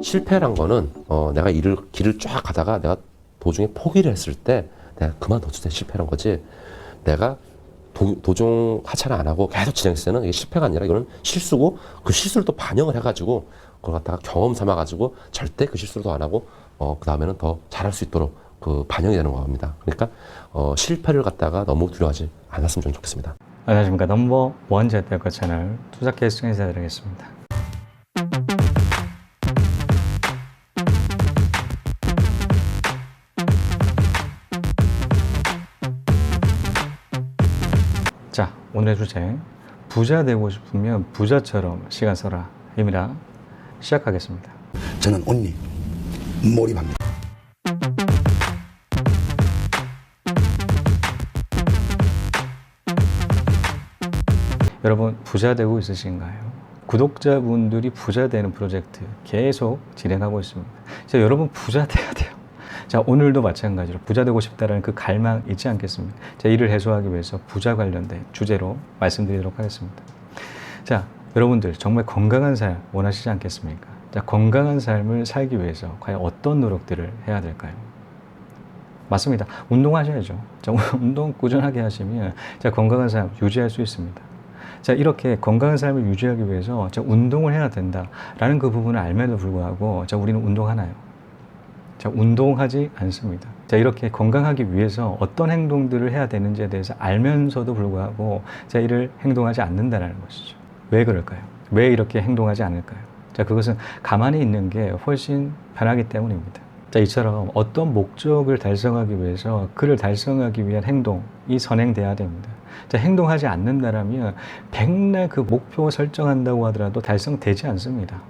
실패란 거는 내가 길을 쫙 가다가 내가 도중에 포기를 했을 때 내가 그만뒀을 때 실패란 거지. 내가 도중 하차를 안 하고 계속 진행했을 때는 이게 실패가 아니라 이거는 실수고 그 실수를 또 반영을 해가지고 그걸 갖다가 경험 삼아가지고 절대 그 실수를 더 안 하고 그 다음에는 더 잘할 수 있도록 그 반영이 되는 겁니다. 그러니까 실패를 갖다가 너무 두려워하지 않았으면 좀 좋겠습니다. 안녕하십니까. 넘버원 재테크 채널 투자 케이스 인사드리겠습니다. 자, 오늘의 주제, 부자 되고 싶으면 부자처럼 시간 써라 입니다. 시작하겠습니다. 저는 온리 몰입합니다. 여러분, 부자 되고 있으신가요? 구독자분들이 부자 되는 프로젝트 계속 진행하고 있습니다. 자, 여러분 부자 돼야 돼요. 자, 오늘도 마찬가지로 부자 되고 싶다라는 그 갈망 있지 않겠습니까? 자, 이를 해소하기 위해서 부자 관련된 주제로 말씀드리도록 하겠습니다. 자, 여러분들 정말 건강한 삶 원하시지 않겠습니까? 자, 건강한 삶을 살기 위해서 과연 어떤 노력들을 해야 될까요? 맞습니다. 운동하셔야죠. 자, 운동 꾸준하게 하시면 자, 건강한 삶 유지할 수 있습니다. 자, 이렇게 건강한 삶을 유지하기 위해서 자, 운동을 해야 된다라는 그 부분을 알면도 불구하고 자, 우리는 운동하나요? 자, 운동하지 않습니다. 자, 이렇게 건강하기 위해서 어떤 행동들을 해야 되는지에 대해서 알면서도 불구하고 자, 이를 행동하지 않는다는 것이죠. 왜 그럴까요? 왜 이렇게 행동하지 않을까요? 자, 그것은 가만히 있는 게 훨씬 편하기 때문입니다. 자, 이처럼 어떤 목적을 달성하기 위해서 그를 달성하기 위한 행동이 선행돼야 됩니다. 자, 행동하지 않는다라면 백날 그 목표 설정한다고 하더라도 달성되지 않습니다.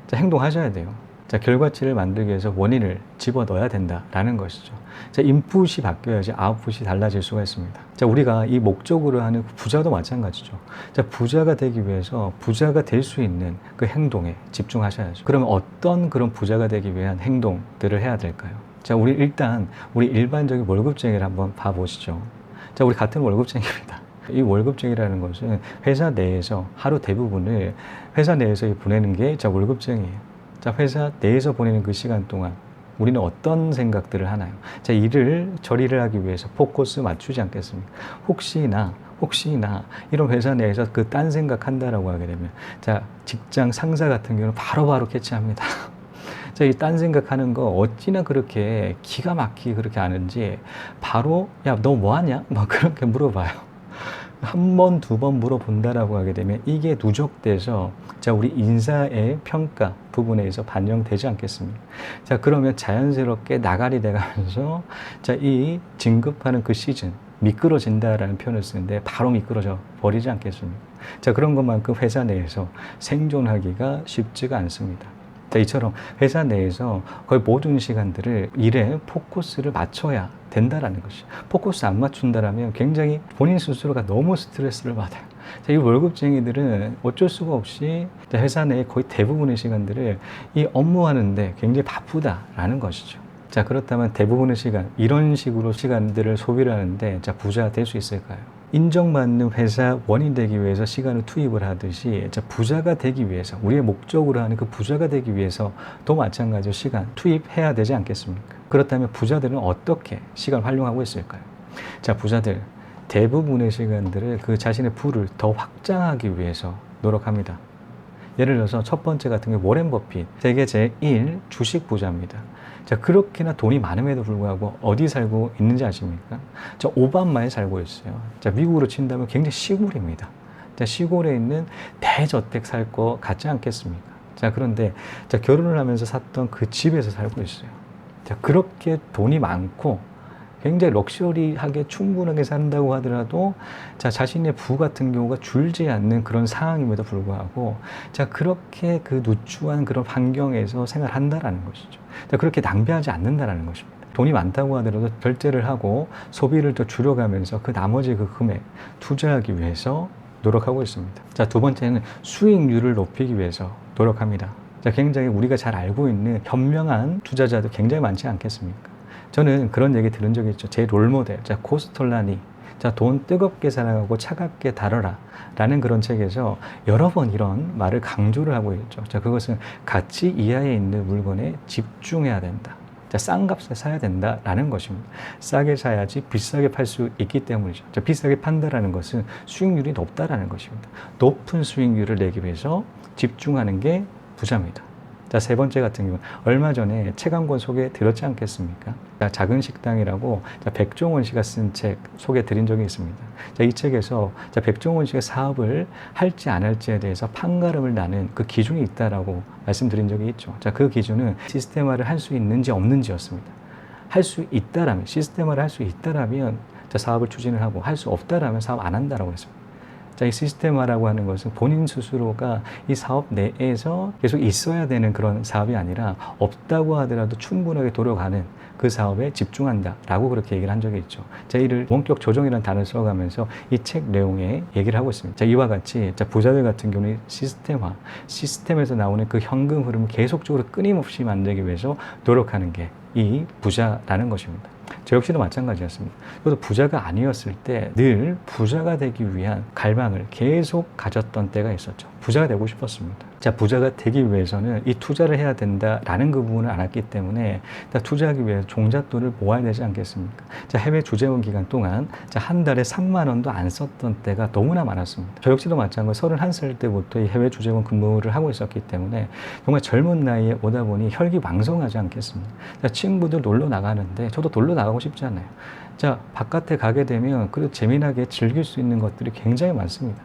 자, 행동하셔야 돼요. 자, 결과치를 만들기 위해서 원인을 집어넣어야 된다라는 것이죠. 자, 인풋이 바뀌어야지 아웃풋이 달라질 수가 있습니다. 자, 우리가 이 목적으로 하는 부자도 마찬가지죠. 자, 부자가 되기 위해서 부자가 될 수 있는 그 행동에 집중하셔야죠. 그러면 어떤 그런 부자가 되기 위한 행동들을 해야 될까요? 자, 우리 일반적인 월급쟁이를 한번 봐보시죠. 자, 우리 같은 월급쟁이입니다. 이 월급쟁이라는 것은 회사 내에서 하루 대부분을 회사 내에서 보내는 게 자, 월급쟁이에요. 자, 회사 내에서 보내는 그 시간 동안 우리는 어떤 생각들을 하나요? 자, 처리를 하기 위해서 포커스 맞추지 않겠습니까? 혹시나 이런 회사 내에서 그 딴 생각한다라고 하게 되면 자, 직장 상사 같은 경우는 바로바로 캐치합니다. 자, 이 딴 생각하는 거 어찌나 그렇게 기가 막히게 그렇게 아는지 바로 야, 너 뭐 하냐? 막 그렇게 물어봐요. 한 번, 두 번 물어본다라고 하게 되면 이게 누적돼서 자, 우리 인사의 평가 부분에서 반영되지 않겠습니까? 자, 그러면 자연스럽게 나갈이 돼가면서 자, 이 진급하는 그 시즌 미끄러진다라는 표현을 쓰는데 바로 미끄러져 버리지 않겠습니까? 자, 그런 것만큼 회사 내에서 생존하기가 쉽지가 않습니다. 자, 이처럼 회사 내에서 거의 모든 시간들을 일에 포커스를 맞춰야 된다라는 것이. 포커스 안 맞춘다라면 굉장히 본인 스스로가 너무 스트레스를 받아요. 자, 이 월급쟁이들은 어쩔 수가 없이 회사 내에 거의 대부분의 시간들을 이 업무하는데 굉장히 바쁘다라는 것이죠. 자, 그렇다면 대부분의 시간, 이런 식으로 시간들을 소비를 하는데 자, 부자 될 수 있을까요? 인정받는 회사원이 되기 위해서 시간을 투입을 하듯이 자, 부자가 되기 위해서 우리의 목적으로 하는 그 부자가 되기 위해서 또 마찬가지로 시간 투입해야 되지 않겠습니까? 그렇다면 부자들은 어떻게 시간을 활용하고 있을까요? 자, 부자들 대부분의 시간들을 그 자신의 부를 더 확장하기 위해서 노력합니다. 예를 들어서 첫 번째 같은 경우 워렌 버핏, 세계 제1 주식 부자입니다. 자, 그렇게나 돈이 많음에도 불구하고 어디 살고 있는지 아십니까? 자, 오바마에 살고 있어요. 자, 미국으로 친다면 굉장히 시골입니다. 자, 시골에 있는 대저택 살 거 같지 않겠습니까? 자, 그런데 자, 결혼을 하면서 샀던 그 집에서 살고 있어요. 자, 그렇게 돈이 많고 굉장히 럭셔리하게 충분하게 산다고 하더라도 자, 자신의 부 같은 경우가 줄지 않는 그런 상황임에도 불구하고 자, 그렇게 그 누추한 그런 환경에서 생활한다라는 것이죠. 자, 그렇게 낭비하지 않는다라는 것입니다. 돈이 많다고 하더라도 절제를 하고 소비를 더 줄여가면서 그 나머지 그 금액 투자하기 위해서 노력하고 있습니다. 자, 두 번째는 수익률을 높이기 위해서 노력합니다. 자, 굉장히 우리가 잘 알고 있는 현명한 투자자도 굉장히 많지 않겠습니까? 저는 그런 얘기 들은 적이 있죠. 제 롤모델, 자, 코스톨라니. 자, 돈 뜨겁게 사랑하고 차갑게 다뤄라 라는 그런 책에서 여러 번 이런 말을 강조를 하고 있죠. 자, 그것은 가치 이하에 있는 물건에 집중해야 된다. 자, 싼 값에 사야 된다라는 것입니다. 싸게 사야지 비싸게 팔 수 있기 때문이죠. 자, 비싸게 판다라는 것은 수익률이 높다라는 것입니다. 높은 수익률을 내기 위해서 집중하는 게 부자입니다. 자, 세 번째 같은 경우는 얼마 전에 책 한 권 소개 드렸지 않겠습니까? 자, 작은 식당이라고 백종원 씨가 쓴 책 소개 드린 적이 있습니다. 자, 이 책에서 백종원 씨가 사업을 할지 안 할지에 대해서 판가름을 나는 그 기준이 있다라고 말씀드린 적이 있죠. 자, 그 기준은 시스템화를 할 수 있는지 없는지였습니다. 할 수 있다라면, 시스템화를 할 수 있다라면 사업을 추진을 하고, 할 수 없다라면 사업 안 한다라고 했습니다. 자, 이 시스템화라고 하는 것은 본인 스스로가 이 사업 내에서 계속 있어야 되는 그런 사업이 아니라 없다고 하더라도 충분하게 돌아가는 그 사업에 집중한다라고 그렇게 얘기를 한 적이 있죠. 자, 이를 원격 조정이라는 단어를 써가면서 이 책 내용에 얘기를 하고 있습니다. 자, 이와 같이 부자들 같은 경우는 시스템화, 시스템에서 나오는 그 현금 흐름을 계속적으로 끊임없이 만들기 위해서 노력하는 게 이 부자라는 것입니다. 저 역시도 마찬가지였습니다. 저도 부자가 아니었을 때 늘 부자가 되기 위한 갈망을 계속 가졌던 때가 있었죠. 부자가 되고 싶었습니다. 자, 부자가 되기 위해서는 이 투자를 해야 된다라는 그 부분을 알았기 때문에 투자하기 위해 종잣돈을 모아야 되지 않겠습니까? 자, 해외 주재원 기간 동안 한 달에 3만 원도 안 썼던 때가 너무나 많았습니다. 저 역시도 마찬가지로 31살 때부터 이 해외 주재원 근무를 하고 있었기 때문에 정말 젊은 나이에 오다 보니 혈기왕성하지 않겠습니까? 자, 친구들 놀러 나가는데 저도 놀러 나가고 싶지 않아요. 자, 바깥에 가게 되면 그래도 재미나게 즐길 수 있는 것들이 굉장히 많습니다.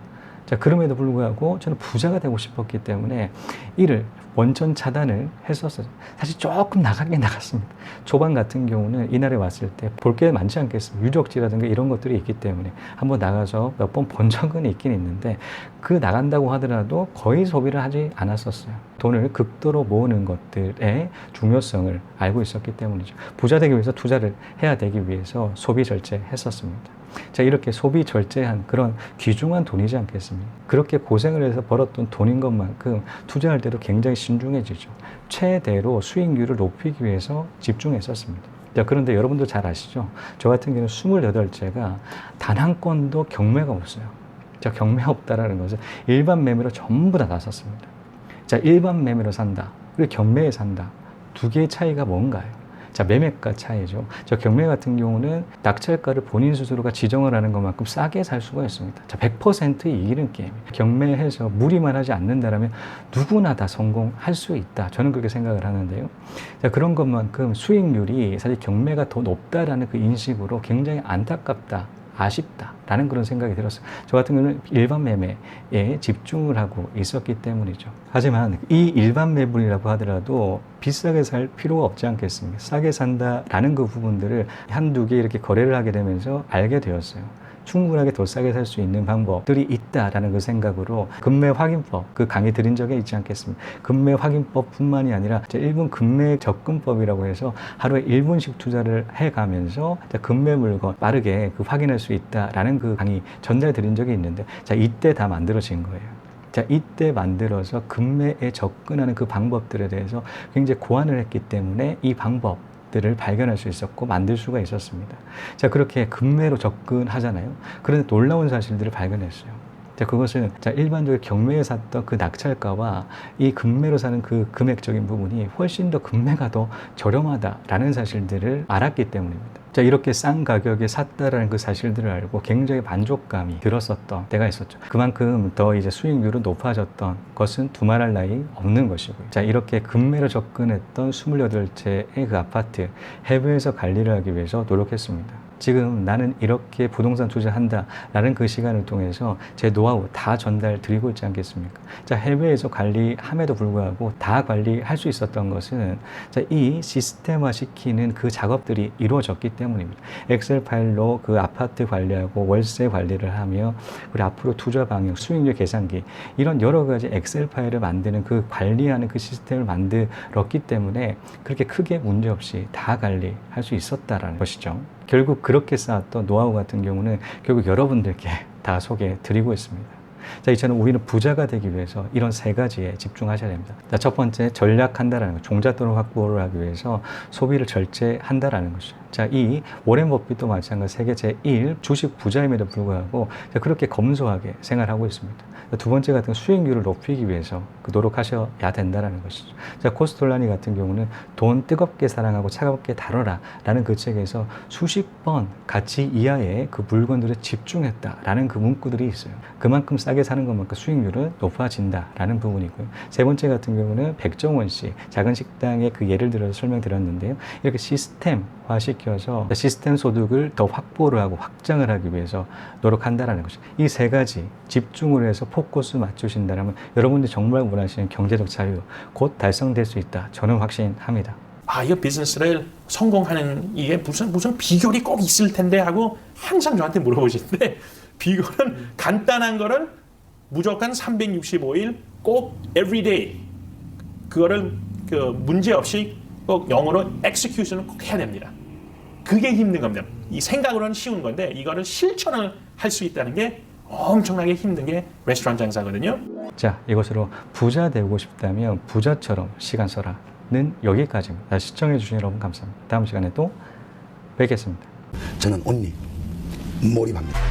자, 그럼에도 불구하고 저는 부자가 되고 싶었기 때문에 이를 원천 차단을 했었어요. 사실 조금 나가긴 나갔습니다. 초반 같은 경우는 이날에 왔을 때 볼 게 많지 않겠습니까? 유적지라든가 이런 것들이 있기 때문에 한번 나가서 몇 번 본 적은 있긴 있는데 그 나간다고 하더라도 거의 소비를 하지 않았었어요. 돈을 극도로 모으는 것들의 중요성을 알고 있었기 때문이죠. 부자 되기 위해서 투자를 해야 되기 위해서 소비 절제했었습니다. 자, 이렇게 소비 절제한 그런 귀중한 돈이지 않겠습니까? 그렇게 고생을 해서 벌었던 돈인 것만큼 투자할 때도 굉장히 신중해지죠. 최대로 수익률을 높이기 위해서 집중했었습니다. 자, 그런데 여러분도 잘 아시죠? 저 같은 경우는 28채가 단 한 건도 경매가 없어요. 자, 경매 없다라는 것은 일반 매매로 전부 다 샀습니다. 자, 일반 매매로 산다, 그리고 경매에 산다. 두 개의 차이가 뭔가요? 자, 매매가 차이죠. 저 경매 같은 경우는 낙찰가를 본인 스스로가 지정을 하는 것만큼 싸게 살 수가 있습니다. 자, 100% 이기는 게임이에요. 경매해서 무리만 하지 않는다면 누구나 다 성공할 수 있다. 저는 그렇게 생각을 하는데요. 자, 그런 것만큼 수익률이 사실 경매가 더 높다라는 그 인식으로 굉장히 안타깝다, 아쉽다라는 그런 생각이 들었어요. 저 같은 경우는 일반 매매에 집중을 하고 있었기 때문이죠. 하지만 이 일반 매물이라고 하더라도 비싸게 살 필요가 없지 않겠습니까? 싸게 산다라는 그 부분들을 한두 개 이렇게 거래를 하게 되면서 알게 되었어요. 충분하게 더 싸게 살 수 있는 방법들이 있다라는 그 생각으로 금매 확인법, 그 강의 드린 적이 있지 않겠습니까? 금매 확인법 뿐만이 아니라 1분 금매 접근법이라고 해서 하루에 1분씩 투자를 해가면서 금매 물건 빠르게 그 확인할 수 있다라는 그 강의 전달 드린 적이 있는데, 자, 이때 다 만들어진 거예요. 자, 이때 만들어서 금매에 접근하는 그 방법들에 대해서 굉장히 고안을 했기 때문에 이 방법들을 발견할 수 있었고 만들 수가 있었습니다. 자, 그렇게 금매로 접근하잖아요. 그런데 놀라운 사실들을 발견했어요. 자, 그것은 일반적으로 경매에 샀던 그 낙찰가와 이 금매로 사는 그 금액적인 부분이 훨씬 더 금매가 더 저렴하다라는 사실들을 알았기 때문입니다. 자, 이렇게 싼 가격에 샀다라는 그 사실들을 알고 굉장히 만족감이 들었었던 때가 있었죠. 그만큼 더 이제 수익률은 높아졌던 것은 두말할 나위 없는 것이고요. 자, 이렇게 금매로 접근했던 28채의 그 아파트 해외에서 관리를 하기 위해서 노력했습니다. 지금 나는 이렇게 부동산 투자한다 라는 그 시간을 통해서 제 노하우 다 전달 드리고 있지 않겠습니까? 자, 해외에서 관리함에도 불구하고 다 관리할 수 있었던 것은 이 시스템화 시키는 그 작업들이 이루어졌기 때문입니다. 엑셀 파일로 그 아파트 관리하고 월세 관리를 하며 우리 앞으로 투자 방향, 수익률 계산기 이런 여러 가지 엑셀 파일을 만드는 그 관리하는 그 시스템을 만들었기 때문에 그렇게 크게 문제없이 다 관리할 수 있었다라는 것이죠. 결국 그렇게 쌓았던 노하우 같은 경우는 결국 여러분들께 다 소개해 드리고 있습니다. 자, 이제는 우리는 부자가 되기 위해서 이런 세 가지에 집중하셔야 됩니다. 자, 첫 번째, 전략한다라는 거, 종잣돈을 확보를 하기 위해서 소비를 절제한다라는 것이죠. 자, 이 워렌 버핏도 마찬가지 세계 제1 주식 부자임에도 불구하고 자, 그렇게 검소하게 생활하고 있습니다. 두 번째 같은 수익률을 높이기 위해서 노력하셔야 된다는 것이죠. 자, 코스톨라니 같은 경우는 돈 뜨겁게 사랑하고 차갑게 다뤄라 라는 그 책에서 수십 번 가치 이하의 그 물건들에 집중했다라는 그 문구들이 있어요. 그만큼 싸게 사는 것만큼 수익률은 높아진다라는 부분이고요. 세 번째 같은 경우는 백종원 씨, 작은 식당의 그 예를 들어서 설명드렸는데요. 이렇게 시스템화 시켜서 시스템 소득을 더 확보를 하고 확장을 하기 위해서 노력한다라는 것이죠. 이 세 가지 집중을 해서 포커스 맞추신다면 여러분들이 정말 원하시는 경제적 자유 곧 달성될 수 있다. 저는 확신합니다. 아, 이 비즈니스를 성공하는 이게 무슨 비결이 꼭 있을 텐데 하고 항상 저한테 물어보시는데 비결은 간단한 거를 무조건 365일 꼭 everyday 그거를 그 문제 없이 꼭 영어로 execution을 꼭 해야 됩니다. 그게 힘든 겁니다. 이 생각으로는 쉬운 건데 이거를 실천을 할 수 있다는 게 엄청나게 힘든 게 레스토랑 장사거든요. 자, 이것으로 부자 되고 싶다면 부자처럼 시간 써라는 여기까지입니다. 시청해 주신 여러분 감사합니다. 다음 시간에 또 뵙겠습니다. 저는 온리 몰입합니다.